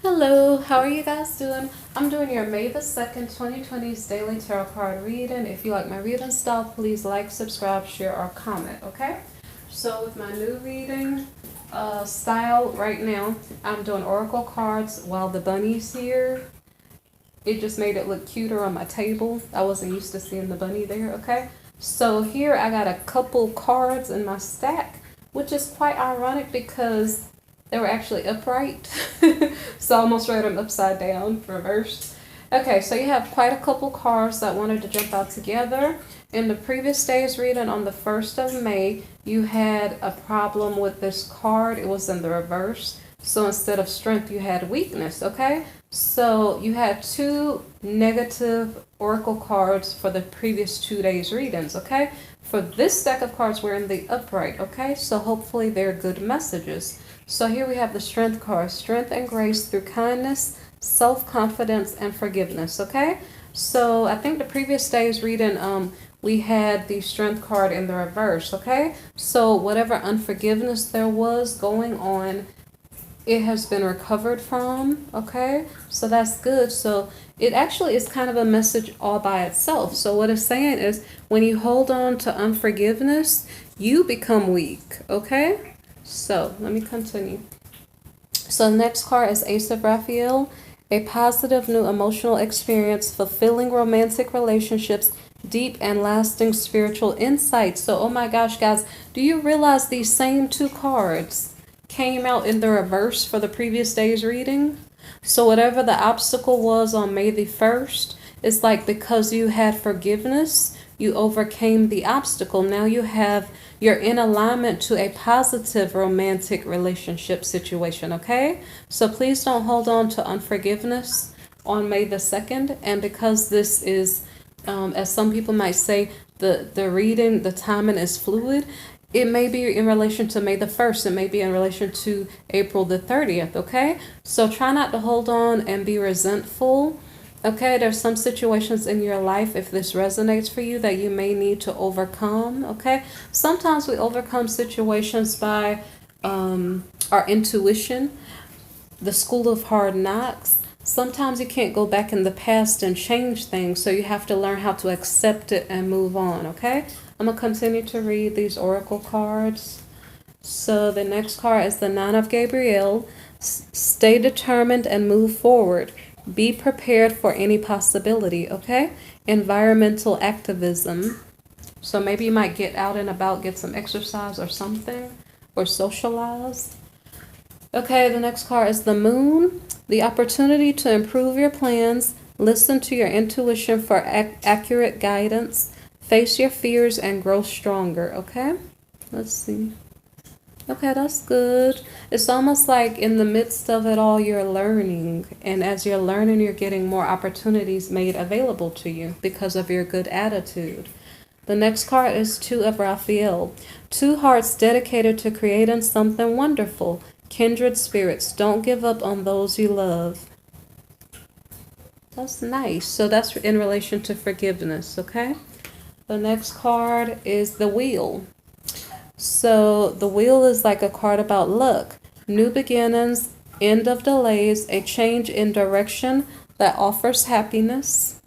Hello, how are you guys doing? I'm doing your May the 2nd, 2020's daily tarot card reading. If you like my reading style, please like, subscribe, share, or comment, okay? So with my new reading style right now, I'm doing oracle cards while the bunny's here. It just made it look cuter on my table. I wasn't used to seeing the bunny there, okay? So here I got a couple cards in my stack, which is quite ironic because they were actually upright. So I almost read them upside down, reversed. Okay, so you have quite a couple cards that wanted to jump out together. In the previous day's reading on the 1st of May, you had a problem with this card. It was in the reverse. So instead of strength, you had weakness, okay? So you had two negative oracle cards for the previous 2 days' readings, okay? For this stack of cards, we're in the upright, okay? So hopefully they're good messages. So here we have the strength card, strength and grace through kindness, self-confidence, and forgiveness, okay? So I think the previous day's reading, we had the strength card in the reverse, okay? So whatever unforgiveness there was going on, it has been recovered from, okay? So that's good. So it actually is kind of a message all by itself. So what it's saying is when you hold on to unforgiveness, you become weak, okay? So let me continue. So the next card is Ace of Raphael, a positive new emotional experience, fulfilling romantic relationships, deep and lasting spiritual insights. So, oh my gosh, guys, do you realize these same two cards came out in the reverse for the previous day's reading? So whatever the obstacle was on May the 1st, it's like because you had forgiveness, you overcame the obstacle. Now you're in alignment to a positive romantic relationship situation, okay? So please don't hold on to unforgiveness on May the 2nd. And because this is, as some people might say, the reading, the timing is fluid, it may be in relation to May the 1st. It may be in relation to April the 30th, okay? So try not to hold on and be resentful. Okay, there's some situations in your life, if this resonates for you, that you may need to overcome, okay? Sometimes we overcome situations by our intuition, the school of hard knocks. Sometimes you can't go back in the past and change things, so you have to learn how to accept it and move on, okay? I'm going to continue to read these oracle cards. So the next card is the Nine of Gabriel. Stay determined and move forward. Be prepared for any possibility, okay? Environmental activism. So maybe you might get out and about, get some exercise or something, or socialize. Okay, the next card is the Moon. The opportunity to improve your plans. Listen to your intuition for accurate guidance. Face your fears and grow stronger, okay? Let's see. Okay, that's good. It's almost like in the midst of it all, you're learning. And as you're learning, you're getting more opportunities made available to you because of your good attitude. The next card is Two of Raphael. Two hearts dedicated to creating something wonderful. Kindred spirits. Don't give up on those you love. That's nice. So that's in relation to forgiveness, okay? The next card is the Wheel. So the Wheel is like a card about luck, new beginnings, end of delays, a change in direction that offers happiness.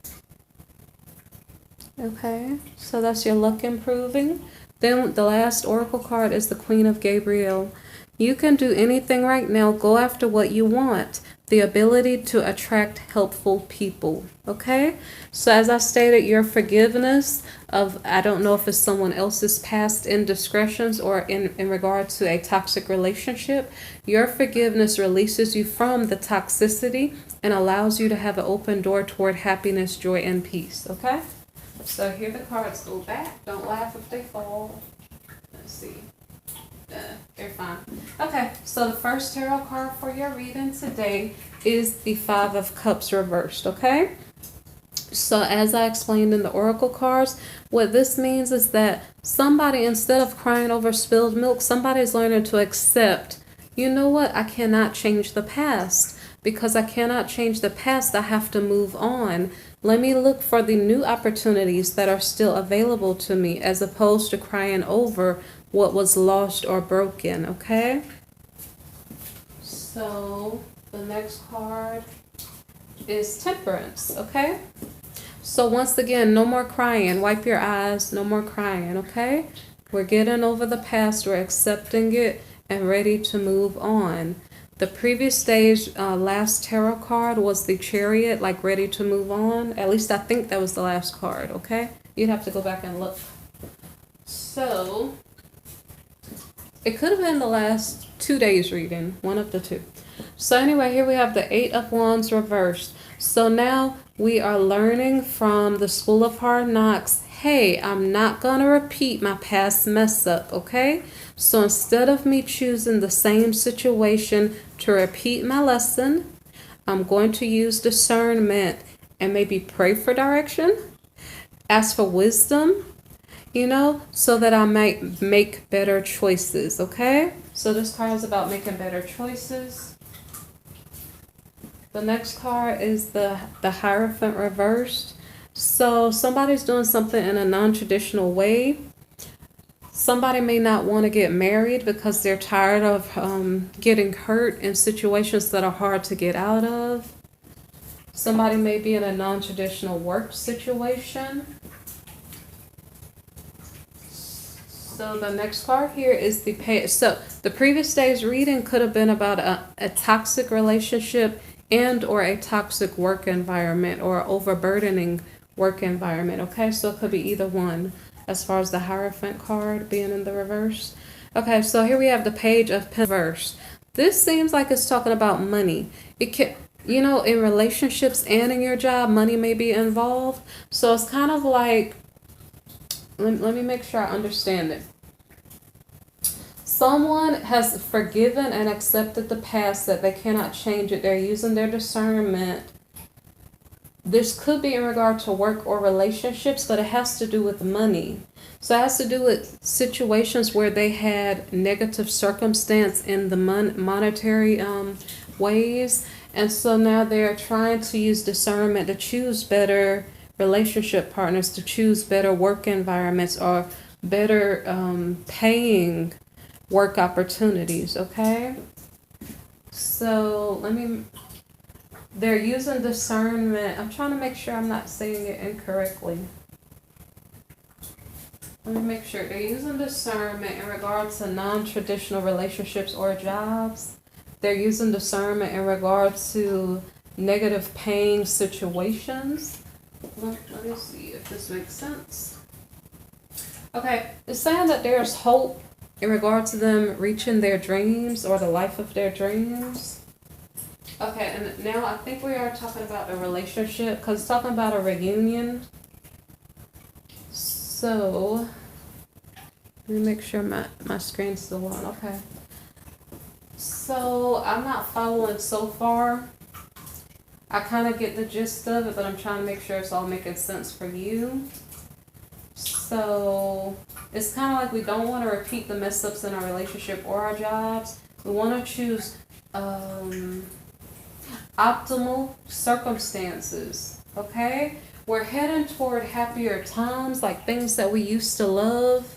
Okay, so that's your luck improving. Then the last oracle card is the Queen of Gabriel. You can do anything right now. Go after what you want. The ability to attract helpful people. Okay? So as I stated, your forgiveness of, I don't know if it's someone else's past indiscretions or in regard to a toxic relationship, your forgiveness releases you from the toxicity and allows you to have an open door toward happiness, joy, and peace. Okay? So here the cards go back. Don't laugh if they fall. Let's see. They're fine. Okay, so the first tarot card for your reading today is the Five of Cups reversed, okay? So as I explained in the oracle cards, what this means is that somebody, instead of crying over spilled milk, somebody's learning to accept, you know what, I cannot change the past. Because I cannot change the past, I have to move on. Let me look for the new opportunities that are still available to me as opposed to crying over what was lost or broken, okay? So The next card is Temperance, okay? So once again, no more crying. Wipe your eyes, no more crying, okay? We're getting over the past, we're accepting it and ready to move on. The previous stage, last tarot card was the Chariot, like ready to move on. At least I think that was the last card, okay? You'd have to go back and look. So, it could have been the last 2 days reading, one of the two. So anyway, here we have the Eight of Wands reversed. So now we are learning from the School of Hard Knocks, hey, I'm not going to repeat my past mess up, okay? So instead of me choosing the same situation to repeat my lesson, I'm going to use discernment and maybe pray for direction, ask for wisdom, you know, so that I might make better choices, okay? So this card is about making better choices. The next card is the Hierophant reversed. So somebody's doing something in a non-traditional way. Somebody may not want to get married because they're tired of getting hurt in situations that are hard to get out of. Somebody may be in a non-traditional work situation. So the next card here is the Page. So the previous day's reading could have been about a toxic relationship and or a toxic work environment or overburdening work environment. Okay, so it could be either one as far as the Hierophant card being in the reverse. Okay, so here we have the Page of Pentacles reverse. This seems like it's talking about money. It can, you know, in relationships and in your job, money may be involved. So it's kind of like, let me make sure I understand it. Someone has forgiven and accepted the past that they cannot change it. They're using their discernment. This could be in regard to work or relationships, but it has to do with money. So it has to do with situations where they had negative circumstance in the monetary ways. And so now they're trying to use discernment to choose better relationship partners, to choose better work environments or better paying work opportunities, okay? So they're using discernment. I'm trying to make sure I'm not saying it incorrectly. Let me make sure. They're using discernment in regards to non-traditional relationships or jobs. They're using discernment in regards to negative paying situations. Let me see if this makes sense. Okay, it's saying that there's hope in regard to them reaching their dreams or the life of their dreams. Okay, and now I think we are talking about a relationship because it's talking about a reunion. So, let me make sure my screen's still on. Okay. So, I'm not following so far. I kind of get the gist of it, but I'm trying to make sure it's all making sense for you. So, it's kind of like we don't want to repeat the mess ups in our relationship or our jobs. We want to choose optimal circumstances, okay? We're heading toward happier times, like things that we used to love,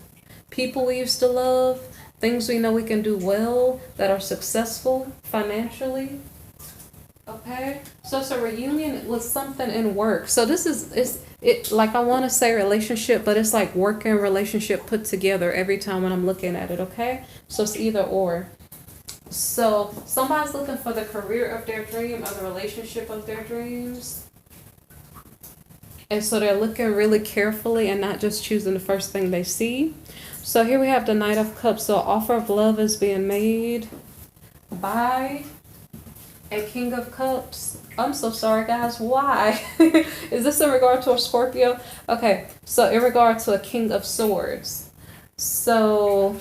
people we used to love, things we know we can do well, that are successful financially, okay? So it's a reunion with something in work. So this is, it like I want to say relationship, but it's like work and relationship put together every time when I'm looking at it, okay? So it's either or. So somebody's looking for the career of their dream or the relationship of their dreams. And so they're looking really carefully and not just choosing the first thing they see. So here we have the Knight of Cups. So offer of love is being made by a King of Cups. I'm so sorry, guys. Why? Is this in regard to a Scorpio? Okay, so in regard to a King of Swords. So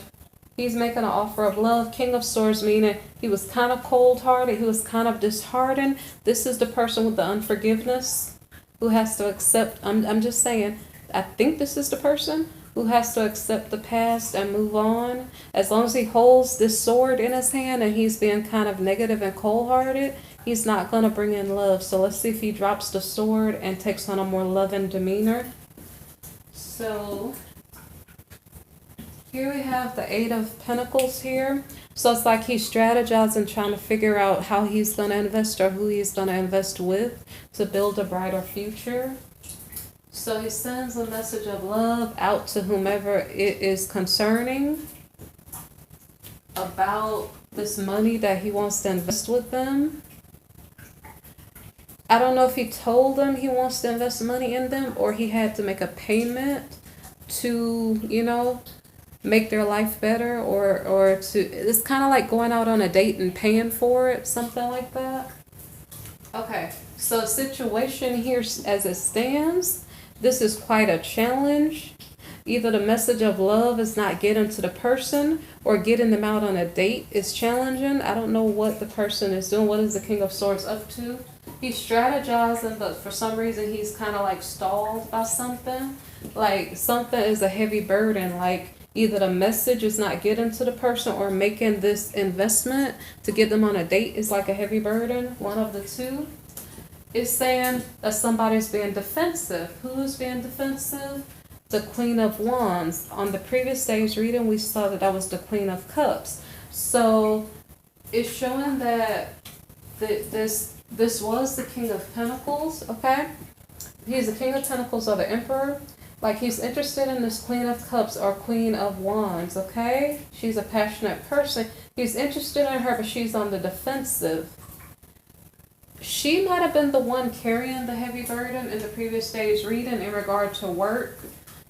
he's making an offer of love. King of Swords meaning he was kind of cold-hearted. He was kind of disheartened. This is the person with the unforgiveness who has to accept. I'm just saying, I think this is the person who has to accept the past and move on. As long as he holds this sword in his hand and he's being kind of negative and cold-hearted, he's not going to bring in love. So let's see if he drops the sword and takes on a more loving demeanor. So here we have the Eight of Pentacles here. So it's like he's strategizing, trying to figure out how he's going to invest or who he's going to invest with to build a brighter future. So he sends a message of love out to whomever it is concerning about this money that he wants to invest with them. I don't know if he told them he wants to invest money in them or he had to make a payment to, you know, make their life better, or to, it's kind of like going out on a date and paying for it, something like that. Okay, so situation here as it stands, this is quite a challenge. Either the message of love is not getting to the person or getting them out on a date is challenging. I don't know what the person is doing. What is the King of Swords up to? He's strategizing, but for some reason he's kind of like stalled by something. Like something is a heavy burden, like either the message is not getting to the person or making this investment to get them on a date is like a heavy burden. One of the two. It's saying that somebody's being defensive. Who is being defensive? The Queen of Wands. On the previous day's reading, we saw that was the Queen of Cups. So it's showing that this was the King of Pentacles, okay? He's the King of Pentacles or the Emperor. Like he's interested in this Queen of Cups or Queen of Wands, okay? She's a passionate person. He's interested in her, but she's on the defensive. She might have been the one carrying the heavy burden in the previous day's reading in regard to work.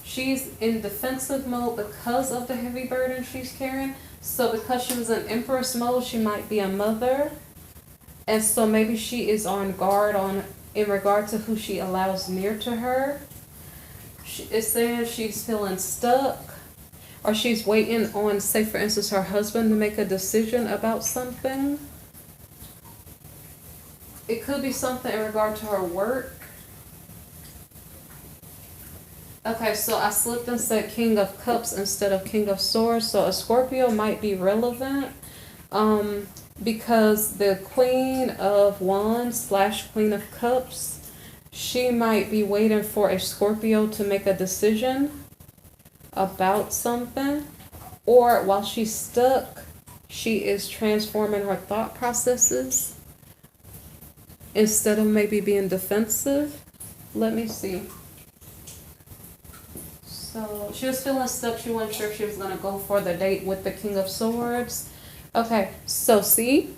She's in defensive mode because of the heavy burden she's carrying. So because she was in Empress mode, she might be a mother. And so maybe she is on guard in regard to who she allows near to her. It's saying she's feeling stuck, or she's waiting on, say for instance, her husband to make a decision about something. It could be something in regard to her work. Okay, so I slipped and said King of Cups instead of King of Swords. So a Scorpio might be relevant because the Queen of Wands / Queen of Cups, she might be waiting for a Scorpio to make a decision about something. Or while she's stuck, she is transforming her thought processes instead of maybe being defensive. Let me see. So she was feeling stuck. She wasn't sure if she was going to go for the date with the King of Swords. Okay, so see,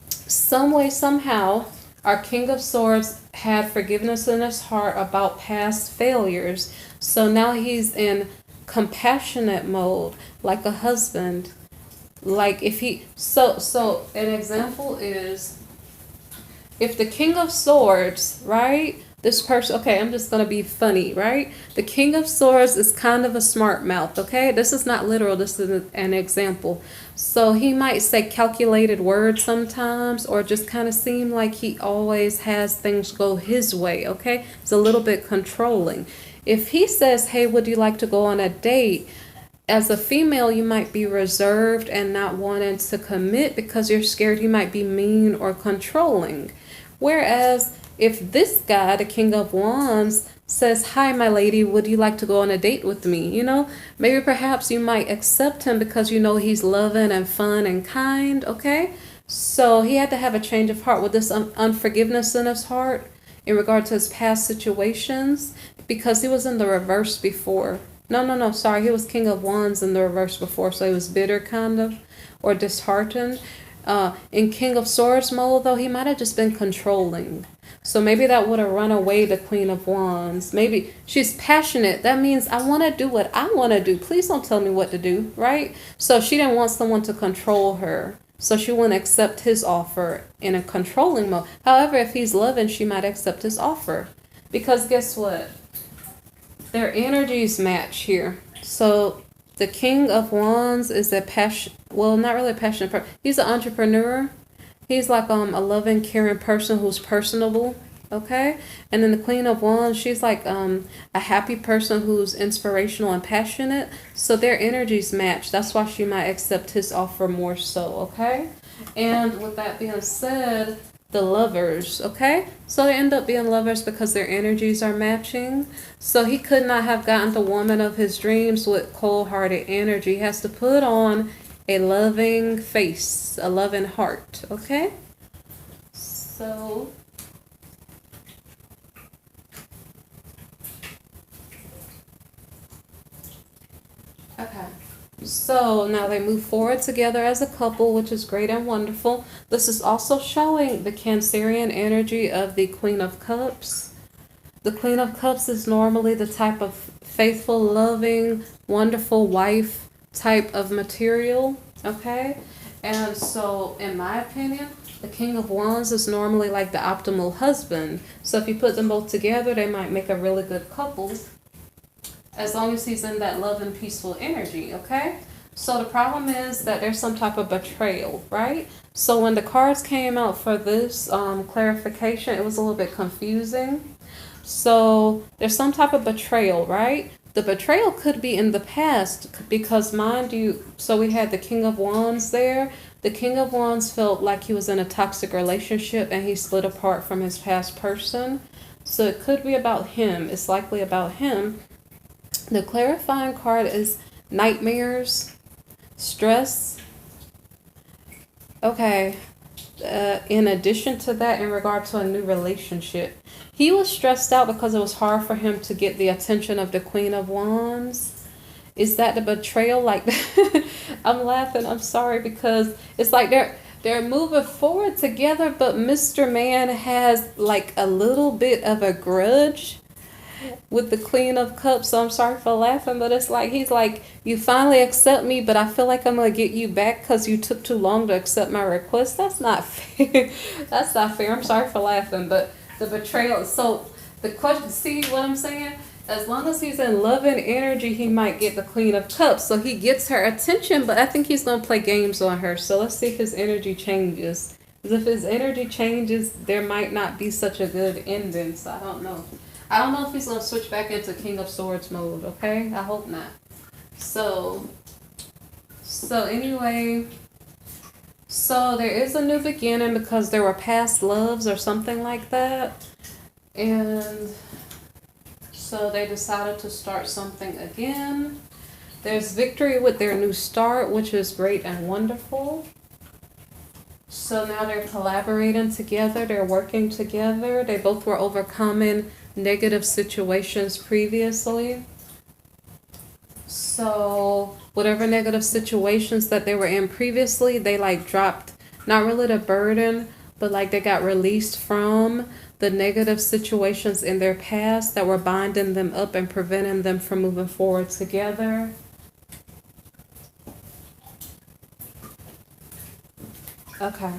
some way, somehow, our King of Swords had forgiveness in his heart about past failures. So now he's in compassionate mode, like a husband. Like if he, so an example is, if the King of Swords, right? This person, okay, I'm just going to be funny, right? The King of Swords is kind of a smart mouth, okay? This is not literal. This is an example. So he might say calculated words sometimes, or just kind of seem like he always has things go his way, okay? It's a little bit controlling. If he says, hey, would you like to go on a date? As a female, you might be reserved and not wanting to commit because you're scared he might be mean or controlling. Whereas if this guy, the King of Wands, says, hi, my lady, would you like to go on a date with me? You know, maybe perhaps you might accept him because you know he's loving and fun and kind, okay? So he had to have a change of heart with this unforgiveness in his heart in regard to his past situations because he was in the reverse before. No, sorry, he was King of Wands in the reverse before, so he was bitter kind of, or disheartened. In King of Swords mode, though, he might have just been controlling. So maybe that would have run away the Queen of Wands. Maybe she's passionate. That means I want to do what I want to do. Please don't tell me what to do, right? So she didn't want someone to control her. So she wouldn't accept his offer in a controlling mode. However, if he's loving, she might accept his offer. Because guess what? Their energies match here. So the King of Wands is a not really a passionate person. He's an entrepreneur. He's like a loving, caring person who's personable, okay? And then the Queen of Wands, she's like a happy person who's inspirational and passionate. So their energies match. That's why she might accept his offer more so, okay? And with that being said, the Lovers, okay? So they end up being lovers because their energies are matching. So he could not have gotten the woman of his dreams with cold-hearted energy. He has to put on a loving face, a loving heart, okay? So okay. So now they move forward together as a couple, which is great and wonderful. This is also showing the Cancerian energy of the Queen of Cups. The Queen of Cups is normally the type of faithful, loving, wonderful wife type of material, okay? And so, in my opinion, the King of Wands is normally like the optimal husband. So if you put them both together, they might make a really good couple, as long as he's in that love and peaceful energy, okay? So the problem is that there's some type of betrayal, right? So when the cards came out for this clarification, it was a little bit confusing. So there's some type of betrayal, right? The betrayal could be in the past because, mind you, so we had the King of Wands there. The King of Wands felt like he was in a toxic relationship and he split apart from his past person. So it could be about him. It's likely about him. The clarifying card is nightmares, stress. Okay. In addition to that, in regard to a new relationship, he was stressed out because it was hard for him to get the attention of the Queen of Wands. Is that the betrayal? Like, I'm laughing. I'm sorry because it's like they're moving forward together, but Mr. Man has like a little bit of a grudge with the Queen of Cups. So I'm sorry for laughing, but it's like he's like, you finally accept me, but I feel like I'm gonna get you back because you took too long to accept my request. That's not fair. That's not fair. I'm sorry for laughing, but the betrayal. So the question, see what I'm saying? As long as he's in loving energy, he might get the Queen of Cups. So he gets her attention, but I think he's gonna play games on her. So let's see if his energy changes. Because if his energy changes, there might not be such a good ending. So I don't know. I don't know if he's going to switch back into King of Swords mode, okay? I hope not. So anyway, so there is a new beginning because there were past loves or something like that. And so they decided to start something again. There's victory with their new start, which is great and wonderful. So now they're collaborating together. They're working together. They both were overcoming negative situations previously. So whatever negative situations that they were in previously, they like dropped, not really the burden, but like they got released from the negative situations in their past that were binding them up and preventing them from moving forward together. Okay.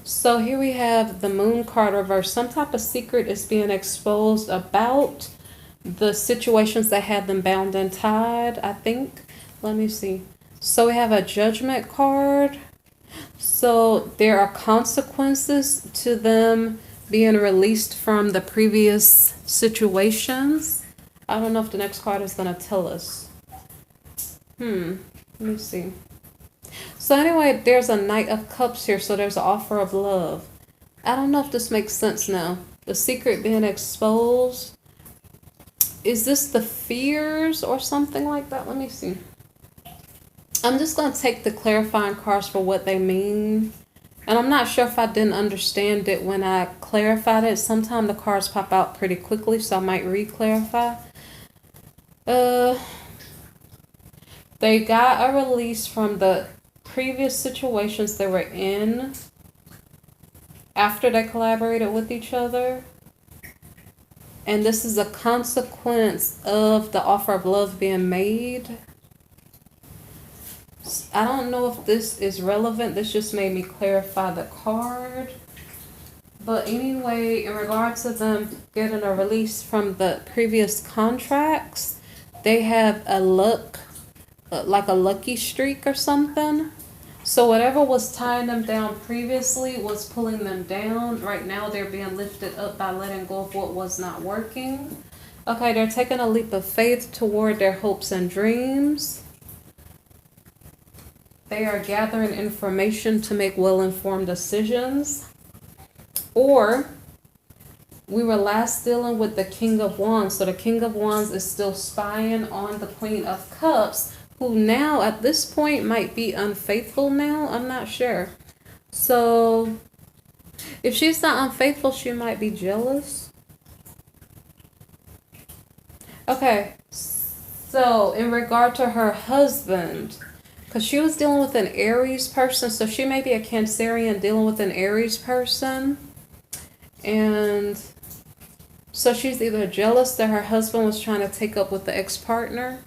So here we have the Moon card reversed. Some type of secret is being exposed about the situations that had them bound and tied, I think. Let me see. So we have a Judgment card. So there are consequences to them being released from the previous situations. I don't know if the next card is going to tell us. Let me see. So anyway, there's a Knight of Cups here, so there's an offer of love. I don't know if this makes sense now. The secret being exposed. Is this the fears or something like that? Let me see. I'm just going to take the clarifying cards for what they mean. And I'm not sure if I didn't understand it when I clarified it. Sometimes the cards pop out pretty quickly, so I might re-clarify. They got a release from the previous situations they were in after they collaborated with each other. And this is a consequence of the offer of love being made. I don't know if this is relevant. This just made me clarify the card. But anyway, in regards to them getting a release from the previous contracts, they have a luck, like a lucky streak or something. So whatever was tying them down previously was pulling them down. Right now they're being lifted up by letting go of what was not working. Okay, they're taking a leap of faith toward their hopes and dreams. They are gathering information to make well-informed decisions. Or we were last dealing with the King of Wands. So the King of Wands is still spying on the Queen of Cups, who now at this point might be unfaithful now. I'm not sure. So if she's not unfaithful, she might be jealous. Okay, so in regard to her husband, because she was dealing with an Aries person, so she may be a Cancerian dealing with an Aries person. And so she's either jealous that her husband was trying to take up with the ex-partner,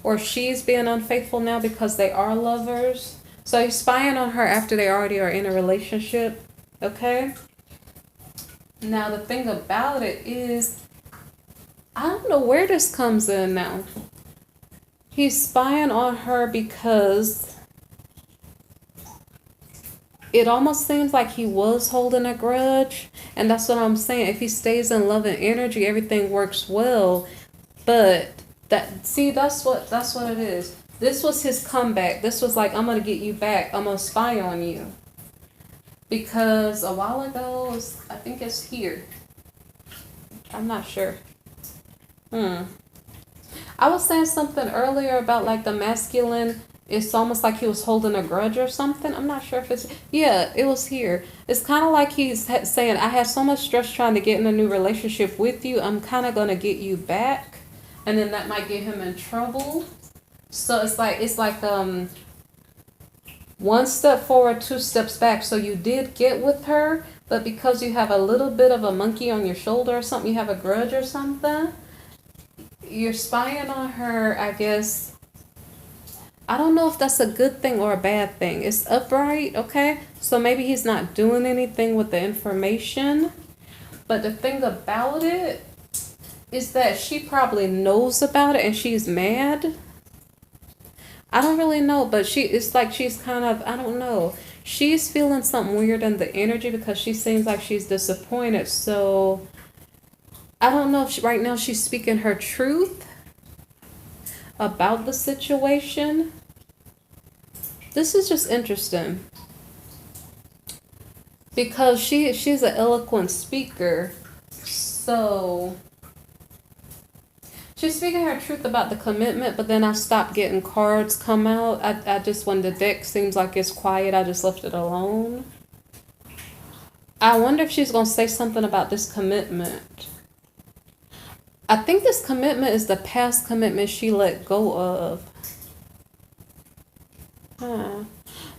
or she's being unfaithful now because they are lovers. So he's spying on her after they already are in a relationship, okay? Now, the thing about it is, I don't know where this comes in now. He's spying on her because it almost seems like he was holding a grudge. And that's what I'm saying. If he stays in love and energy, everything works well. But that's what it is. This was his comeback. This was like, I'm going to get you back. I'm going to spy on you. Because a while ago, I think it's here. I'm not sure. I was saying something earlier about like the masculine. It's almost like he was holding a grudge or something. I'm not sure if it's... Yeah, it was here. It's kind of like he's saying, I had so much stress trying to get in a new relationship with you. I'm kind of going to get you back. And then that might get him in trouble. So it's like one step forward, two steps back. So you did get with her, but because you have a little bit of a monkey on your shoulder or something, you have a grudge or something, you're spying on her, I guess. I don't know if that's a good thing or a bad thing. It's upright, okay? So maybe he's not doing anything with the information. But the thing about it is that she probably knows about it and she's mad. I don't really know, but it's like she's kind of, I don't know. She's feeling something weird in the energy because she seems like she's disappointed. So I don't know if right now she's speaking her truth about the situation. This is just interesting because she's an eloquent speaker. So she's speaking her truth about the commitment, but then I stopped getting cards come out. I just, when the deck seems like it's quiet, I just left it alone. I wonder if she's going to say something about this commitment. I think this commitment is the past commitment she let go of.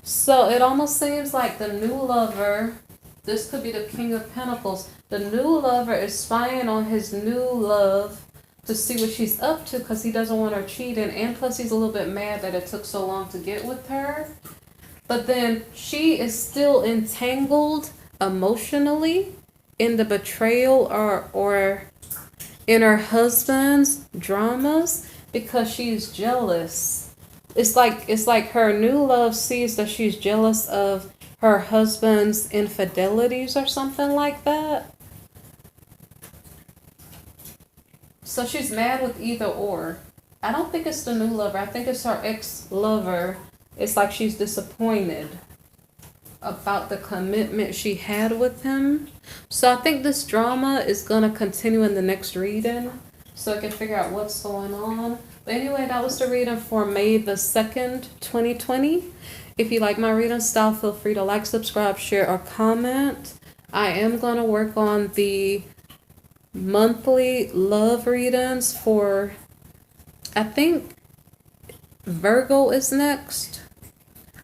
So it almost seems like the new lover, this could be the King of Pentacles. The new lover is spying on his new love to see what she's up to because he doesn't want her cheating. And plus he's a little bit mad that it took so long to get with her. But then she is still entangled emotionally in the betrayal or in her husband's dramas because she's jealous. It's like her new love sees that she's jealous of her husband's infidelities or something like that. So she's mad with either or. I don't think it's the new lover. I think it's her ex-lover. It's like she's disappointed about the commitment she had with him. So I think this drama is going to continue in the next reading so I can figure out what's going on. But anyway, that was the reading for May the 2nd, 2020. If you like my reading style, feel free to like, subscribe, share, or comment. I am going to work on the monthly love readings for, I think Virgo is next.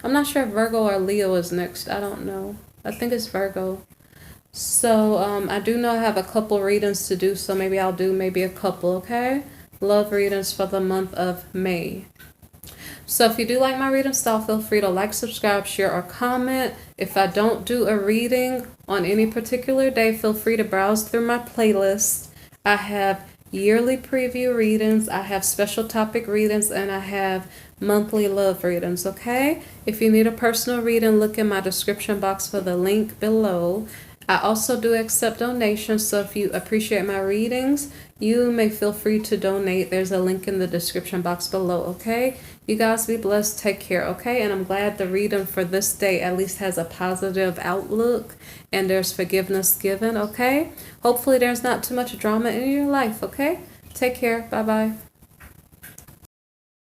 I'm not sure if Virgo or Leo is next. I don't know. I think it's Virgo. So I do know I have a couple readings to do, so maybe I'll do maybe a couple, okay? Love readings for the month of May. So if you do like my reading style, feel free to like, subscribe, share, or comment. If I don't do a reading on any particular day, feel free to browse through my playlist. I have yearly preview readings, I have special topic readings, and I have monthly love readings, okay? If you need a personal reading, look in my description box for the link below. I also do accept donations, so if you appreciate my readings, you may feel free to donate. There's a link in the description box below, okay? You guys be blessed. Take care, okay? And I'm glad the reading for this day at least has a positive outlook and there's forgiveness given, okay? Hopefully there's not too much drama in your life, okay? Take care. Bye-bye.